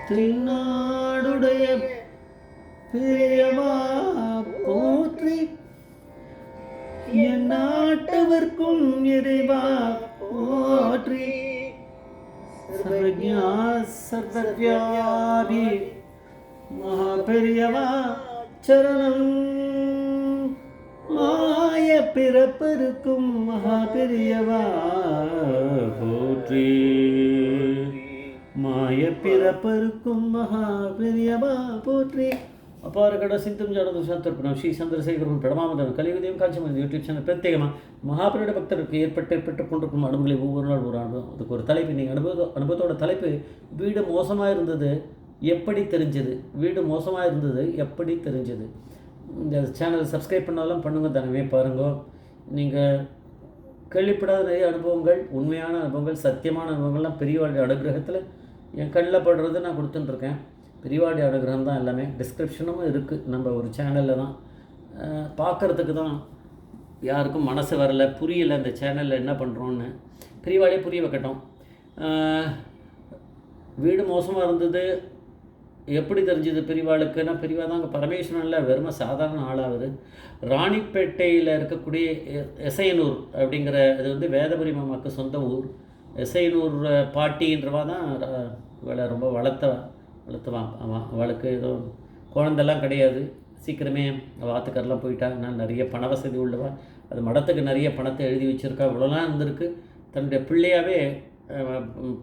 தென்னாடுடைய பெரியவா போற்றி, என் நாட்டவர்க்கும் இறைவா போற்றி. சர்வஜா சர்வவியாபி மகா பெரியவா சரணம். மாய பிறப்பருக்கும் மகா பெரியவா போற்றி. மாய பிறப்பருக்கும் மகா பெரியவா போற்றி. அப்பார கட சிந்தும் ஜானது சாந்தர்ப்பணம் ஸ்ரீ சந்திரசேகரன் பிரமாமதம் கலியுதயம் காட்சிமன் யூடியூப் சேனல் பிரத்யேகமாக மகாபெரியோட பக்தருக்கு ஏற்பட்டு கொண்டிருக்கும் அனுபவங்களை ஒவ்வொரு நாள் ஒரு அனுபவம். அதுக்கு ஒரு தலைப்பு நீங்கள் அனுபவத்தோட தலைப்பு வீடு மோசமாக இருந்தது எப்படி தெரிஞ்சது. வீடு மோசமாக இருந்தது எப்படி தெரிஞ்சது. இந்த சேனல் சப்ஸ்கிரைப் பண்ணாலும் பண்ணுங்க, தானவே பாருங்க. நீங்கள் கேள்விப்படாத நிறைய அனுபவங்கள், உண்மையான அனுபவங்கள், சத்தியமான அனுபவங்கள்லாம் பெரியவாளுடைய அனுகிரகத்தில் என் கண்ணில் படுறது நான் கொடுத்துட்டுருக்கேன். பெரியவாளுடைய அனுகிரகம் தான் எல்லாமே. டிஸ்கிரிப்ஷனும் இருக்குது நம்ம ஒரு சேனலில் தான். பார்க்குறதுக்கு தான் யாருக்கும் மனசு வரலை, புரியலை இந்த சேனலில் என்ன பண்ணுறோன்னு. பெரியவாளே புரிய வைக்கட்டும். வீடு மோசமாக இருந்தது எப்படி தெரிஞ்சது பெரியவாளுக்குன்னா, பெரியவா தான் அங்கே பரமேஸ்வரனில் வெறும சாதாரண ஆளாகுது. ராணிப்பேட்டையில் இருக்கக்கூடிய எசையனூர் அப்படிங்கிற இது வந்து வேதபுரி மாமாவுக்கு சொந்த ஊர். எசையனூர் பாட்டின்றவா தான் இவளை ரொம்ப வளர்த்துவான். ஆமாம், அவளுக்கு ஏதோ குழந்தெல்லாம் கிடையாது. சீக்கிரமே அவள் ஆத்துக்காரெலாம் போயிட்டா. நான் நிறைய பண வசதி உள்ளவா. அது மடத்துக்கு நிறைய பணத்தை எழுதி வச்சுருக்கா. இவ்வளோலாம் இருந்திருக்கு. தன்னுடைய பிள்ளையாகவே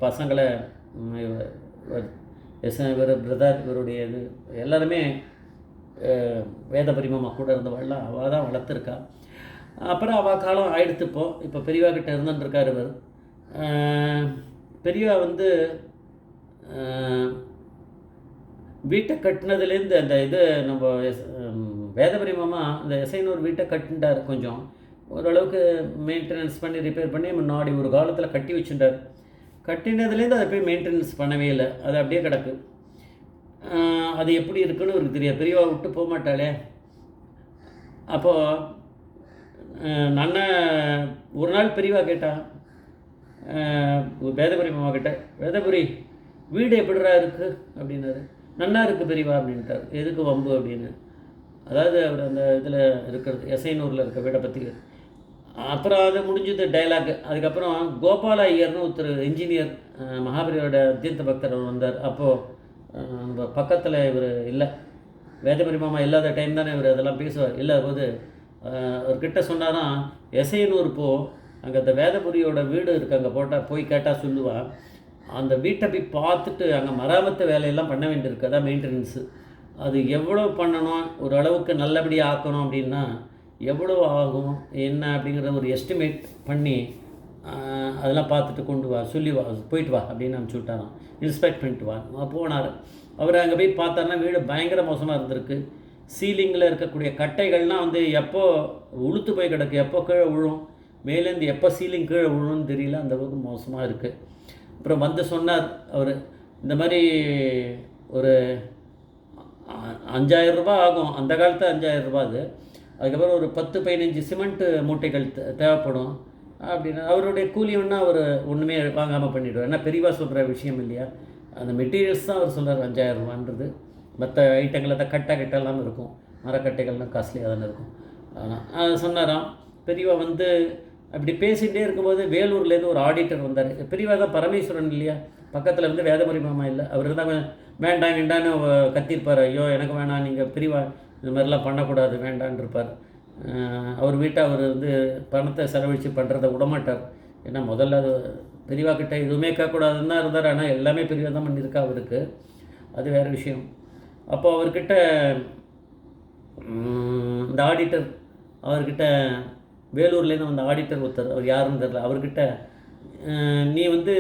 பசங்களை இவர் பிரதர் இவருடைய இது எல்லாருமே வேதபரிமமா கூட இருந்தவாள்லாம் அவள் தான் வளர்த்துருக்கா. அப்புறம் அவள் காலம் ஆயிடுத்துப்போ. இப்போ பெரியவா கிட்ட இருந்துட்டுருக்கார் இவர். பெரியவா வந்து வீட்டை கட்டினதுலேருந்து அந்த இது நம்ம வேதபரிமமா இந்த எசைனூர் வீட்டை கட்டின்றார். கொஞ்சம் ஓரளவுக்கு மெயின்டெனன்ஸ் பண்ணி ரிப்பேர் பண்ணி முன்னாடி ஒரு காலத்தில் கட்டி வச்சுட்டார். கட்டினதுலேருந்து அதை போய் மெயின்டெனன்ஸ் பண்ணவே இல்லை. அது அப்படியே கிடக்கு. அது எப்படி இருக்குன்னு அவருக்கு தெரியாது. பெரியவா விட்டு போக மாட்டாளே. அப்போது நான் ஒரு நாள் பெரியவா கேட்டா வேதபுரி மாமா கிட்ட, வேதபுரி வீடு எப்படிரா இருக்குது அப்படின்னாரு. நன்னா இருக்குது பெரியவா அப்படின்ட்டார். எதுக்கு வம்பு அப்படின்னு. அதாவது அவர் அந்த இதில் இருக்கிறது எசைனூரில் இருக்க வீடை பற்றி. அப்புறம் அது முடிஞ்சது டைலாக். அதுக்கப்புறம் கோபால ஐயர்னு ஒருத்தர் இன்ஜினியர் மகாபெரியோட தீர்த்த பக்தர் அவர் வந்தார். அப்போது நம்ம பக்கத்தில் இவர் இல்லை, வேதபுரி மாமா இல்லாத டைம் தானே இவர் அதெல்லாம் பேசுவார். இல்லாத போது அவர்கிட்ட சொன்னாராம், எசைனூர் போ, அங்கே அந்த வேதபுரியோட வீடு இருக்குது, அங்கே போட்டால் போய் கேட்டால் சொல்லுவாள். அந்த வீட்டை போய் பார்த்துட்டு அங்கே மராமத்து வேலையெல்லாம் பண்ண வேண்டியிருக்கு. அதான் மெயின்டெனன்ஸு. அது எவ்வளோ பண்ணணும், ஒரு அளவுக்கு நல்லபடியாக ஆக்கணும் அப்படின்னா எவ்வளோ ஆகும் என்ன அப்படிங்கிற ஒரு எஸ்டிமேட் பண்ணி அதெல்லாம் பார்த்துட்டு கொண்டு வா, சொல்லி வா, போயிட்டு வா அப்படின்னு அனுப்பிச்சி விட்டாராம். இன்ஸ்பெக்ட் பண்ணிட்டு வா. போனார். அவர் அங்கே போய் பார்த்தாருன்னா வீடு பயங்கர மோசமாக இருந்திருக்கு. சீலிங்கில் இருக்கக்கூடிய கட்டைகள்லாம் வந்து எப்போ உளுத்து போய் கிடக்கு, எப்போ கீழே விழும், மேலேருந்து எப்போ சீலிங் கீழே விழுன்னு தெரியல, அந்தளவுக்கு மோசமாக இருக்குது. அப்புறம் வந்து சொன்னார் அவர், இந்த மாதிரி ஒரு 5000 ரூபா ஆகும். அந்த காலத்தில் 5000 ரூபா அது. அதுக்கப்புறம் ஒரு 10-15 சிமெண்ட்டு மூட்டைகள் தேவைப்படும் அப்படின்னா அவருடைய கூலி ஒன்றா அவர் ஒன்றுமே வாங்காமல் பண்ணிவிடுவார். ஏன்னா பெரியவா சொல்கிற விஷயம் இல்லையா, அந்த மெட்டீரியல்ஸ் தான் அவர் சொல்கிறார் 5000 ரூபான்றது. மற்ற ஐட்டங்களை தான் கட்டெல்லாம் இருக்கும், மரக்கட்டைகள்லாம் காஸ்ட்லியாக தானே இருக்கும். ஆனால் சொன்னாராம். பெரியவா வந்து அப்படி பேசிகிட்டே இருக்கும்போது வேலூர்லேருந்து ஒரு ஆடிட்டர் வந்தார். பெரியவா தான் பரமேஸ்வரன் இல்லையா, பக்கத்தில் வந்து வேதபுரி மாமா இல்லை. அவருக்கு தான் வேண்டாம் வேண்டான்னு கத்திருப்பார். ஐயோ எனக்கு வேணாம், நீங்கள் பெரியவா இந்த மாதிரிலாம் பண்ணக்கூடாது வேண்டான்னு இருப்பார். அவர் வீட்டை அவர் வந்து பணத்தை செலவழித்து பண்ணுறதை விடமாட்டார். ஏன்னா முதல்ல அது பெரியவா கிட்டே எதுவுமே கேட்கக்கூடாதுன்னு தான் இருந்தார். ஆனால் எல்லாமே பெரியவா தான் பண்ணியிருக்கா அவருக்கு. அது வேறு விஷயம். அப்போ அவர்கிட்ட இந்த ஆடிட்டர், அவர்கிட்ட வேலூர்லேருந்து வந்த ஆடிட்டர் ஒருத்தர், அவர் யாருன்னு தெரியல, அவர்கிட்ட நீ வந்து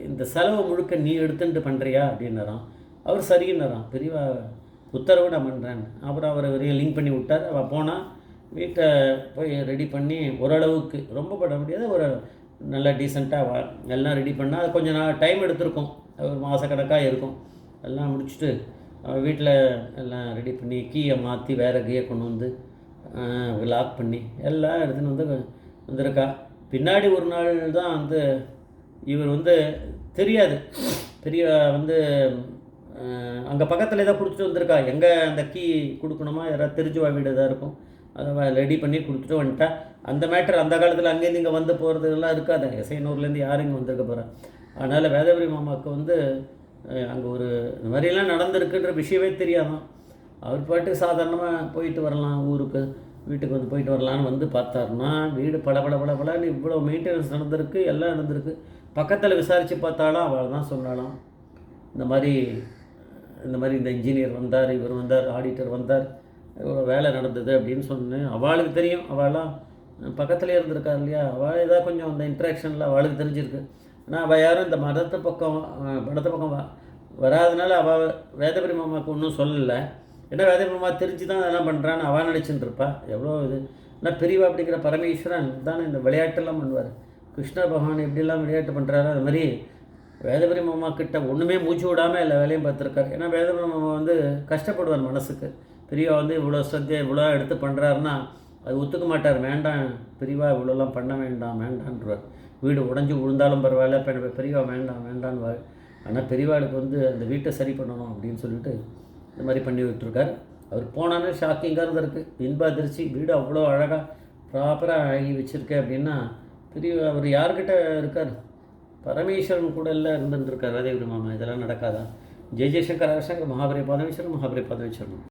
இந்த செலவு முழுக்க நீ எடுத்துட்டு பண்ணுறியா அப்படின்னாராம். அவர் சரின்னாராம். பெரியவா உத்தரவு நான் பண்ணுறேன்னு. அப்புறம் அவரை வரையும் லிங்க் பண்ணி விட்டார். அவள் போனால் வீட்டை போய் ரெடி பண்ணி ஓரளவுக்கு, ரொம்ப பண்ண முடியாது, ஒரு நல்ல டீசெண்டாக எல்லாம் ரெடி பண்ணால் அது கொஞ்சம் நாள் டைம் எடுத்திருக்கும், ஒரு மாதக்கணக்காக இருக்கும். எல்லாம் முடிச்சுட்டு வீட்டில் எல்லாம் ரெடி பண்ணி கீயை மாற்றி வேறு கீயை கொண்டு வந்து லாக் பண்ணி எல்லாம் எடுத்துன்னு வந்து வந்திருக்கா. பின்னாடி ஒரு நாள் தான் வந்து இவர் வந்து தெரியாது, பெரிய வந்து அங்கே பக்கத்தில் ஏதோ கொடுத்துட்டு வந்திருக்கா, எங்கே அந்த கீ கொடுக்கணுமா, யாராவது தெரிஞ்சுவா வீடு எதாக இருக்கும், அதை ரெடி பண்ணி கொடுத்துட்டு வந்துட்டா. அந்த மேட்டர் அந்த காலத்தில் அங்கேருந்து இங்கே வந்து போகிறதுலாம் இருக்காது. எசைனூர்லேருந்து யாரும் இங்கே வந்திருக்க போகிறா. அதனால் வேதபுரி மாமாவுக்கு வந்து அங்கே ஒரு இந்த மாதிரிலாம் நடந்திருக்குன்ற விஷயமே தெரியாதான். அவர் பாட்டுக்கு சாதாரணமாக போயிட்டு வரலாம், ஊருக்கு வீட்டுக்கு வந்து போயிட்டு வரலான்னு வந்து பார்த்தாருன்னா வீடு பளபளன்னு இவ்வளோ மெயின்டெனன்ஸ் நடந்திருக்கு, எல்லாம் நடந்திருக்கு. பக்கத்தில் விசாரித்து பார்த்தாலும் அவள் தான் சொன்னாலாம், இந்த மாதிரி இந்த இன்ஜினியர் வந்தார், இவர் வந்தார், ஆடிட்டர் வந்தார், இவ்வளோ வேலை நடந்தது அப்படின்னு சொன்னேன். அவளுக்கு தெரியும், அவளாம் பக்கத்துலேயே இருந்திருக்கா இல்லையா, அவள் ஏதாவது கொஞ்சம் அந்த இன்ட்ராக்ஷனில் அவளுக்கு தெரிஞ்சிருக்கு. ஆனால் அவள் யாரும் இந்த படத்து பக்கம் வராதனால அவள் வேதபுரி மாமாவுக்கு ஒன்றும் சொல்லலை. ஏன்னா வேதபுரி மாமா தெரிஞ்சு தான் அதெல்லாம் பண்ணுறான்னு அவள் நினச்சிட்டு இருப்பா. எவ்வளோ இது. ஆனால் பெரியவா அப்படிங்கிற பரமேஸ்வரன் தானே இந்த விளையாட்டெல்லாம் பண்ணுவார். கிருஷ்ண பகவான் எப்படிலாம் விளையாட்டு பண்ணுறாரோ அது மாதிரி வேதபுரி மாமா கிட்ட ஒன்றுமே மூச்சு விடாமல் எல்லா வேலையும் பார்த்துருக்காரு. ஏன்னா வேதபுரி மாமா வந்து கஷ்டப்படுவார் மனசுக்கு. பெரியவா வந்து இவ்வளோ சத்தியம் இவ்வளோ எடுத்து பண்ணுறாருன்னா அது ஒத்துக்க மாட்டார். வேண்டாம் பெரியவா இவ்வளோலாம் பண்ண வேண்டான்றார். வீடு உடஞ்சி விழுந்தாலும் பரவாயில்ல, பெரியவா வேண்டான்வார். ஆனால் பெரியவாளுக்கு வந்து அந்த வீட்டை சரி பண்ணணும் அப்படின்னு சொல்லிட்டு இந்த மாதிரி பண்ணி விட்டுருக்கார். அவர் போனானே ஷாக்கிங்காக இருந்திருக்கு. இன்ப அதிர்ச்சி. வீடு அவ்வளோ அழகாக ப்ராப்பராக அழகி வச்சுருக்கேன் அப்படின்னா அவர் யார்கிட்ட இருக்கார், பரமேஸ்வரன் கூட எல்லாம் இருந்துருக்கார் வேதபுரி மாமா. இதெல்லாம் நடக்காதா? ஜெய் ஜெய்சங்கர் அரசங்க மகாபரி பாதமேஸ்வரன்.